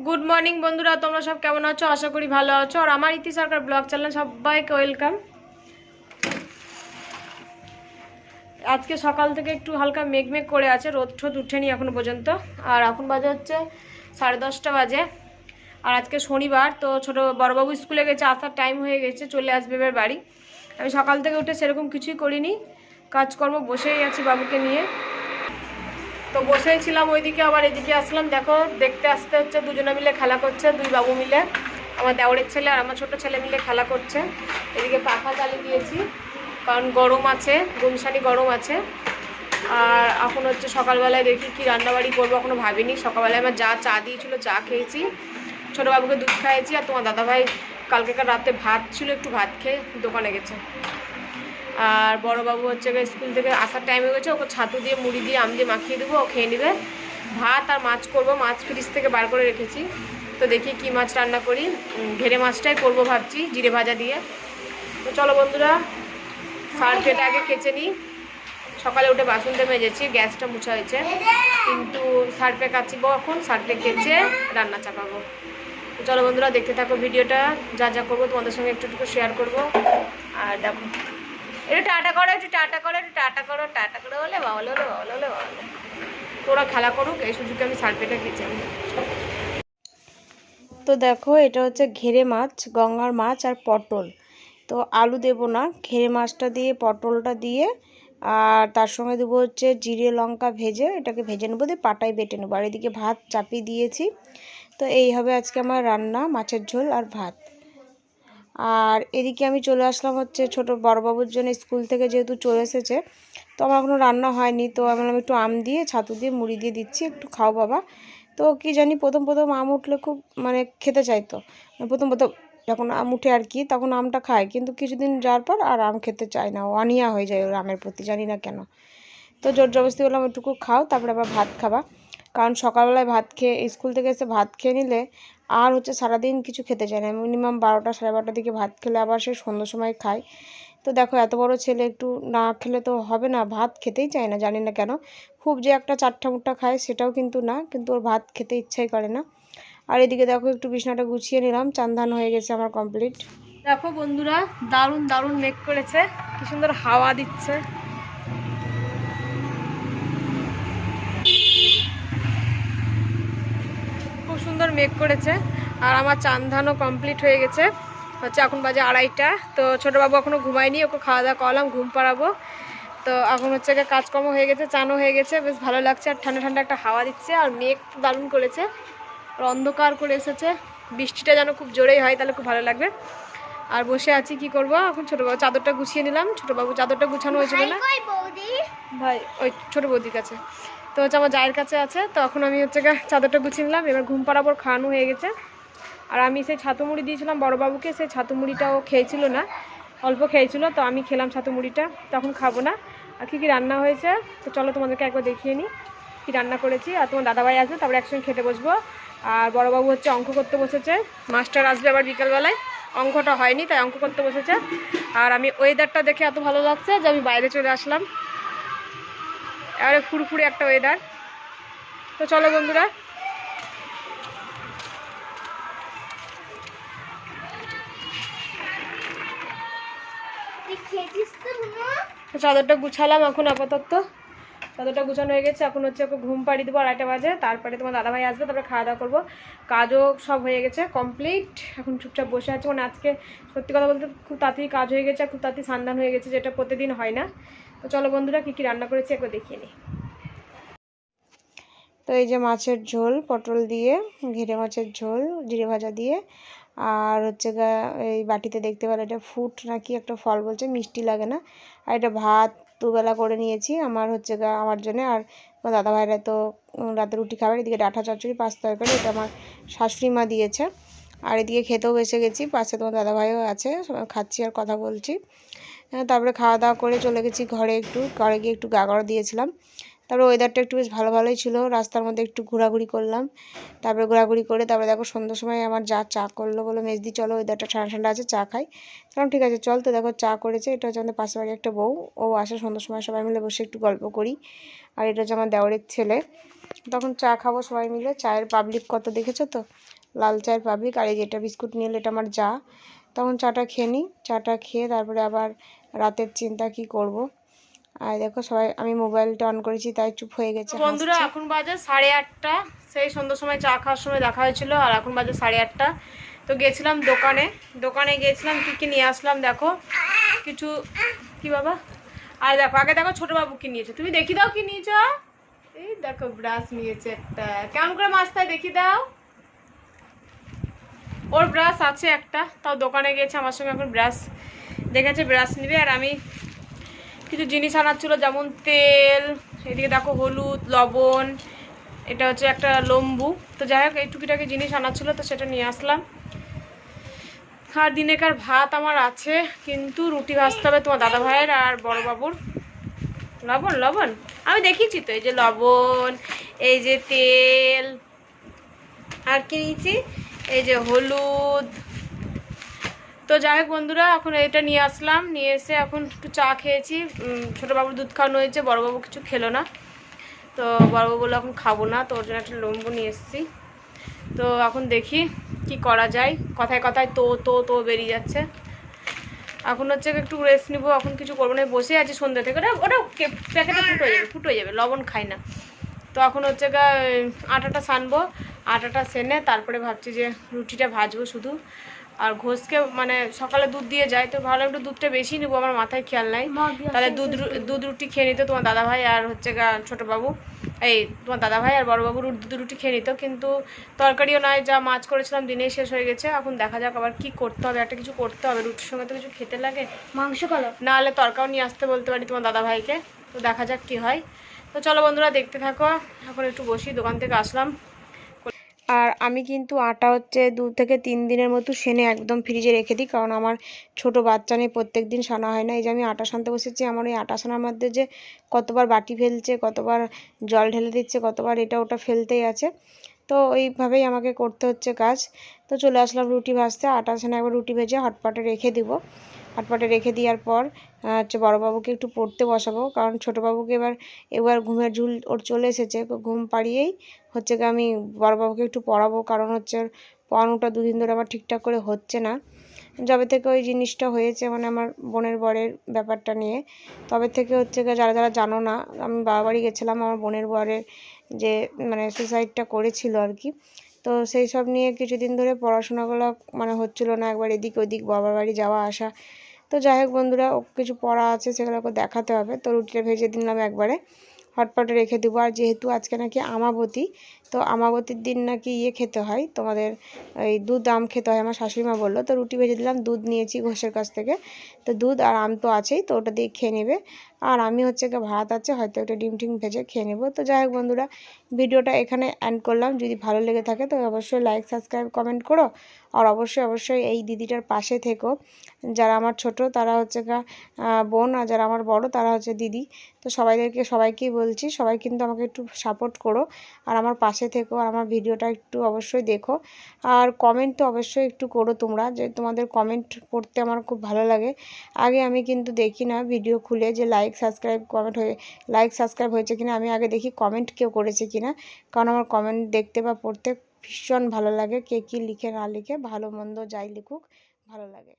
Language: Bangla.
গুড মর্নিং বন্ধুরা, তোমরা সব কেমন আছো? আশা করি ভালো আছো। আর আমার ইতি সরকার ব্লগ চ্যানেল সবাইকে ওয়েলকাম। আজকে সকাল থেকে একটু হালকা মেঘমেঘ করে আছে, রোদ ঠোদ উঠেনি এখনো পর্যন্ত। আর এখন বাজে হচ্ছে 10:30 বাজে। আর আজকে শনিবার, তো ছোটো বড়বাবু স্কুলে গেছে, আসার টাইম হয়ে গেছে, চলে আসবে এবার বাড়ি। আমি সকাল থেকে উঠে সেরকম কিছুই করিনি, কাজকর্ম বসেই আছি বাবুকে নিয়ে। তো বসেই ছিলাম ওইদিকে, আবার এদিকে আসলাম। দেখো, দেখতে আসতে হচ্ছে, দুজনে মিলে খেলা করছে, দুই বাবু মিলে, আমার দেওরের ছেলে আর আমার ছোট ছেলে মিলে খেলা করছে। এদিকে পাখা চালিয়ে দিয়েছি, কারণ গরম আছে, গুমসানি গরম আছে। আর এখন হচ্ছে সকালবেলায় দেখি কি রান্নাবাড়ি করবো, এখনো ভাবিনি। সকালবেলায় আমার যা চা দিয়েছিল, চা খেয়েছি, ছোটো বাবুকে দুধ খাইয়েছি। আর তোমার দাদাভাই কালকেকার রাতে ভাত ছিল, একটু ভাত খেয়ে দোকানে গেছে। আর বড়োবাবু হচ্ছে স্কুল থেকে আসার টাইম হয়ে গেছে, ওকে ছাতু দিয়ে মুড়ি দিয়ে আম দিয়ে মাখিয়ে দেবো, ও খেয়ে নেবে। ভাত আর মাছ করব, মাছ ফ্রিজ থেকে বার করে রেখেছি। তো দেখি কি মাছ রান্না করি, ঘেরে মাছটাই করব ভাবছি, জিরে ভাজা দিয়ে। তো চলো বন্ধুরা, সার্ফেটা আগে কেচে নিই। সকালে উঠে বাসনটা মেজেছি, গ্যাসটা মুছা হয়েছে, কিন্তু সার্ফে কাচিব, এখন সার্ফে কেচে রান্না চাপাবো। তো চলো বন্ধুরা, দেখতে থাকো ভিডিওটা। যা যা করবো তোমাদের সঙ্গে একটু একটু শেয়ার করবো। আর দেখো, একটু টাটা করো, একটু টাটা করো, একটু টাটা করো, টাটা করে বলে বাবলে হলে বাবলে হলে বাবলে। তোরা খেলা করুক, এই সুযোগে আমি সার্ফেটা খেয়েছি। তো দেখো, এটা হচ্ছে ঘেরে মাছ, গঙ্গার মাছ আর পটল। তো আলু দেবো না, ঘেরে মাছটা দিয়ে পটলটা দিয়ে, আর তার সঙ্গে দেবো হচ্ছে জিরে লঙ্কা ভেজে, এটাকে ভেজে নেবো, দিয়ে পাটায় বেটে নেবো। আর এদিকে ভাত চাপিয়ে দিয়েছি। তো এই হবে আজকে আমার রান্না, মাছের ঝোল আর ভাত। আর এদিকে আমি চলে আসলাম হচ্ছে ছোটো বড়বাবুর জন্য, স্কুল থেকে যেহেতু চলে এসেছে, তো আমার এখনও রান্না হয়নি। তো আমি একটু আম দিয়ে ছাতু দিয়ে মুড়ি দিয়ে দিচ্ছি, একটু খাও বাবা। তো কি জানি, প্রথম প্রথম আম উঠলে খুব খেতে চাইতো, প্রথম প্রথম যখন আম উঠে আর কি, তখন আমটা খায়, কিন্তু কিছুদিন যাওয়ার পর আর আম খেতে চায় না, অনীহা হয়ে যায় ওর আমের প্রতি, জানি না কেন। তো জোর জবরদস্তি বললাম একটুকু খাও, তারপরে আবার ভাত খাবা। কারণ সকালবেলায় ভাত খেয়ে, স্কুল থেকে এসে ভাত খেয়ে নিলে আর হচ্ছে সারাদিন কিছু খেতে চায় না। মিনিমাম 12টা 12:30 দিকে ভাত খেলে আবার সে সন্ধ্যার সময় খায়। তো দেখো, এত বড় ছেলে একটু না খেলে তো হবে না, ভাত খেতেই চায় না, জানি না কেন। খুব যে একটা চারটা মুট্টা খায় সেটাও কিন্তু না, কিন্তু ওর ভাত খেতে ইচ্ছাই করে না। আর এদিকে দেখো, একটু বিছানাটা গুছিয়ে নিলাম, চান হয়ে গেছে আমার কমপ্লিট। দেখো বন্ধুরা, দারুণ দারুণ মেঘ করেছে, কি সুন্দর হাওয়া দিচ্ছে। খুব সুন্দর মেঘ করেছে। আর আমার চান কমপ্লিট হয়ে গেছে, হচ্ছে এখন বাজে 2:30। তো ছোটোবাবু এখনও ঘুমায়নি, ওকে খাওয়া দাওয়া করলাম, ঘুম পাড়াবো। তো এখন হচ্ছে কাজকর্ম হয়ে গেছে, চানও হয়ে গেছে, বেশ ভালো লাগছে। আর ঠান্ডা ঠান্ডা একটা হাওয়া দিচ্ছে, আর মেঘ দারুণ করেছে, আর অন্ধকার করে এসেছে। বৃষ্টিটা যেন খুব জোরেই হয়, তাহলে খুব ভালো লাগবে। আর বসে আছি, কি করব এখন। ছোটোবাবু চাদরটা গুছিয়ে নিলাম, ছোটোবাবু চাদরটা গুছানো হয়েছিল না ভাই, ওই ছোটো বৌদির কাছে। তো হচ্ছে আমার জায়ের কাছে আছে। তো এখন আমি হচ্ছে চাদরটা গুছিয়ে নিলাম, এবার ঘুম পাড়াবার খাওয়ানো হয়ে গেছে। আর আমি সেই ছাতু মুড়ি দিয়েছিলাম বড়বাবুকে, সেই ছাতু মুড়িটাও খেয়েছিল না, অল্প খেয়েছিল। তো আমি খেলাম ছাতু মুড়িটা, তখন খাবো না। আর কী কী রান্না হয়েছে, তো চলো তোমাদেরকে একবার দেখিয়ে নিই কী রান্না করেছি। আর তোমার দাদাভাই আসবে, তারপরে একসঙ্গে খেতে বসবো। আর বড়বাবু হচ্ছে অঙ্ক করতে বসেছে, মাস্টার আসবে আবার বিকালবেলায়, অঙ্কটা হয়নি তাই অঙ্ক করতে বসেছে। আর আমি ওয়েদারটা দেখে এত ভালো লাগছে যে আমি বাইরে চলে আসলাম, এবারে ফুরফুরে একটা ওয়েদার। তো চলো বন্ধুরা, চাদরটা গুছালাম এখন আপাতত, চাদরটা গুছানো হয়ে গেছে। এখন হচ্ছে ওকে ঘুম পাড়িয়ে দেবো 2:30 বাজে, তারপরে তোমার দাদাভাই আসবে, তারপরে খাওয়া দাওয়া করবো। কাজও সব হয়ে গেছে কমপ্লিট, এখন চুপচাপ বসে আছে। আজকে সত্যি কথা বলতে খুব তাড়াতাড়ি কাজ হয়ে গেছে, খুব তাড়াতাড়ি স্নান হয়ে গেছে, যেটা প্রতিদিন হয় না। তো চলো বন্ধুরা, কী কী রান্না করেছি একবার দেখিয়ে নিই। তো এই যে মাছের ঝোল, পটল দিয়ে ঘেরে মাছের ঝোল জিরে ভাজা দিয়ে, আর হচ্ছে এই বাটিতে দেখতে পেলে এটা ফুট নাকি একটা ফল বলছে, মিষ্টি লাগে না। আর এটা ভাত দুবেলা করে নিয়েছি আমার হচ্ছে আমার জন্য। আর দাদা ভাইরা তো রাতে রুটি খাবার। এদিকে ডাঁটা চচ্চড়ি, পাঁচ তরকারি, এটা আমার শাশুড়ি মা দিয়েছে। আর এদিকে খেতেও বেসে গেছি, পাশে তোমার দাদাভাইও আছে, খাচ্ছি আর কথা বলছি। তারপরে খাওয়া দাওয়া করে চলে গেছি ঘরে, ঘরে গিয়ে একটু গাগড়া দিয়েছিলাম। তারপরে ওয়েদারটা একটু বেশ ভালোই ছিল, রাস্তার মধ্যে একটু ঘোরাঘুরি করলাম। তারপরে ঘোরাঘুরি করে তারপরে দেখো সন্ধ্যার সময় আমার যা চা করলো, বলো মেজদি চলো ওয়েদারটা ঠান্ডা ঠান্ডা আছে, চা খাই। কারণ ঠিক আছে চল। তো দেখো চা করেছে, এটা হচ্ছে আমাদের পাশের বাড়ি একটা বউ, ও আসে সন্ধ্যার সময়, সবাই মিলে বসে একটু গল্প করি। আর এটা হচ্ছে আমার দেওরের ছেলে। তখন চা খাবো সবাই মিলে। চায়ের পাবলিক কত দেখেছো তো, লাল চায়ের পাবলিক। আর এই যেটা বিস্কুট নিয়ে এটা আমার যা। তখন চাটা খেয়ে নিই, চাটা খেয়ে তারপরে আবার রাতের চিন্তা কি করব। আর দেখো সবাই, আমি মোবাইলটা অন করেছি তাই চুপ হয়ে গেছে বন্ধুরা। এখন বাজে 8:30। সেই সন্ধ্যার সময় চা খাওয়ার সময় দেখা হয়েছিল, আর এখন বাজে 8:30। তো গেছিলাম দোকানে গিয়েছিলাম, কী নিয়ে আসলাম দেখো কিছু। কি বাবা? আর দেখো আগে দেখো ছোট বাবু কি নিয়েছে, তুমি দেখি দাও কি নিয়েছ। এই দেখো ব্রাশ নিয়েছে একটা, কেমন করে মাছটায় দেখি দাও। ওর ব্রাশ আছে একটা, তাও দোকানে গিয়েছে আমার সঙ্গে, এখন ব্রাশ দেখেছে ব্রাশ নিবে। আর আমি কিছু জিনিস আনার ছিল, যেমন তেল, এদিকে দেখো হলুদ, লবণ, এটা হচ্ছে একটা লম্বু। তো যাই হোক এই টুকিটাকি জিনিস আনার ছিল, তো সেটা নিয়ে আসলাম। আর দিনেকার ভাত আমার আছে, কিন্তু রুটি ভাজতে হবে তোমার দাদা ভাইয়ের আর বড় বাবুর। লবণ আমি দেখিয়েছি তো, এই যে লবণ, এই যে তেল, আর কি নিয়েছি, এই যে হলুদ। তো যাই হোক বন্ধুরা, এখন এটা নিয়ে আসলাম, নিয়ে এসে এখন একটু চা খেয়েছি। ছোটো বাবুর দুধ খাওয়ানো হয়েছে, বড়োবাবু কিছু খেলো না। তো বড়োবাবু বললো এখন খাবো না, তো ওর জন্য একটা লম্বু নিয়ে এসেছি। তো এখন দেখি কি করা যায়, কথায় কথায় তো বেরিয়ে যাচ্ছে। এখন হচ্ছে একটু রেস্ট নিবো, এখন কিছু করবো না, বসে আছি সন্ধ্যা থেকে। ওটা প্যাকেটে ফুটো হয়ে যাবে, লবণ খাই না। তো এখন হচ্ছে আটাটা সানবো, আটাটা সেনে তারপরে ভাবছি যে রুটিটা ভাজবো শুধু। আর ঘোষকে মানে সকালে দুধ দিয়ে যায়, তো ভালো একটু দুধটা বেশি নেবো, আমার মাথায় খেয়াল নাই। তাহলে দুধ রুটি খেয়ে নিত তোমার দাদাভাই আর হচ্ছে ছোটো বাবু, এই তোমার দাদাভাই আর বড়ো বাবুর দুধ রুটি খেয়ে নিত। কিন্তু তরকারিও নয়, যা মাছ করেছিলাম দিনেই শেষ হয়ে গেছে। এখন দেখা যাক আবার কি করতে হবে, একটা কিছু করতে হবে, রুটির সঙ্গে তো কিছু খেতে লাগে, মাংস কালো না হলে তরকারিও নিয়ে আসতে বলতে পারি তোমার দাদাভাইকে। তো দেখা যাক কি হয়। তো চলো বন্ধুরা দেখতে থাকো, এখন একটু বসি, দোকান থেকে আসলাম। আর আমি কিন্তু আটা হচ্ছে 2 থেকে 3 দিনের মতো সেনে একদম ফ্রিজে রেখে দিই, কারণ আমার ছোট বাচ্চা নেই, প্রত্যেক দিন সানা হয় না। এই যে আমি আটা সানতে বসেছি, আমার ওই আটা সানার মধ্যে যে কতবার বাটি ফেলছে, কতবার জল ঢেলে দিচ্ছে, কতবার এটা ওটা ফেলতেই আছে। তো ওইভাবেই আমাকে করতে হচ্ছে কাজ। তো চলে আসলাম রুটি ভাজতে, আটা সানা একবার রুটি ভেজে হটপটে রেখে দেবো। হটপটে রেখে দেওয়ার পর হচ্ছে বড়োবাবুকে একটু পড়তে বসাবো, কারণ ছোটোবাবুকে এবার ঘুমের ঝুল ওর চলে এসেছে। ঘুম পাড়িয়েই হচ্ছে আমি বড়োবাবুকে একটু পড়াবো, কারণ হচ্ছে পড়ানোটা 2 দিন ধরে আমার ঠিকঠাক করে হচ্ছে না। যবে থেকে ওই জিনিসটা হয়েছে, মানে আমার বোনের বরের ব্যাপারটা নিয়ে, তবে থেকে হচ্ছে যারা যারা জানো না, আমি বাবাবাড়ি গেছিলাম, আমার বোনের বরের যে মানে সুসাইডটা করেছিল আর কি। তো সেই সব নিয়ে কিছুদিন ধরে পড়াশোনাগুলো মানে হচ্ছিলো না, একবার এদিক ওদিক বাবার বাড়ি যাওয়া আসা। তো যাই হোক বন্ধুরা, ও কিছু পড়া আছে, সেগুলোকে দেখাতে হবে। তো রুটিটা ভেজে দিলাম একবারে, হটপটে রেখে দেবো। আর যেহেতু আজকে নাকি আমাবতী, তো আমাবতীর দিন নাকি খেতে হয় তোমাদের, এই দুধ আম খেতে হয়, আমার শাশুড়িমা বললো। তো রুটি ভেজে দিলাম, দুধ নিয়েছি ঘোষের কাছ থেকে, তো দুধ আর আম তো আছেই, তো ওটা দিয়ে খেয়ে নেবে। আর আমি হচ্ছে ভাত আছে, হয়তো একটা ডিম টিম ভেজে খেয়ে নেবো। তো যাই হোক বন্ধুরা, ভিডিওটা এখানে এন্ড করলাম। যদি ভালো লেগে থাকে তো অবশ্যই লাইক, সাবস্ক্রাইব, কমেন্ট করো। আর অবশ্যই এই দিদিটার পাশে থেকো। যারা আমার ছোট তারা হচ্ছে বোন, আর যারা আমার বড় তারা হচ্ছে দিদি। তো সবাইকেই বলছি, সবাই কিন্তু আমাকে একটু সাপোর্ট করো, আর আমার পাশে থেকো, আর আমার ভিডিওটা একটু অবশ্যই দেখো। আর কমেন্ট তো অবশ্যই একটু করো তোমরা, যে তোমাদের কমেন্ট পড়তে আমার খুব ভালো লাগে। আগে আমি কিন্তু দেখি না ভিডিও খুলে যে লাইক সাবস্ক্রাইব হয়েছে কিনা, আমি আগে দেখি কমেন্ট কেউ করেছে কিনা, কারণ আমার কমেন্ট দেখতে বা পড়তে ভীষণ ভালো লাগে। কে কী লিখে না লিখে, ভালো মন্দ যাই লিখুক, ভালো লাগে।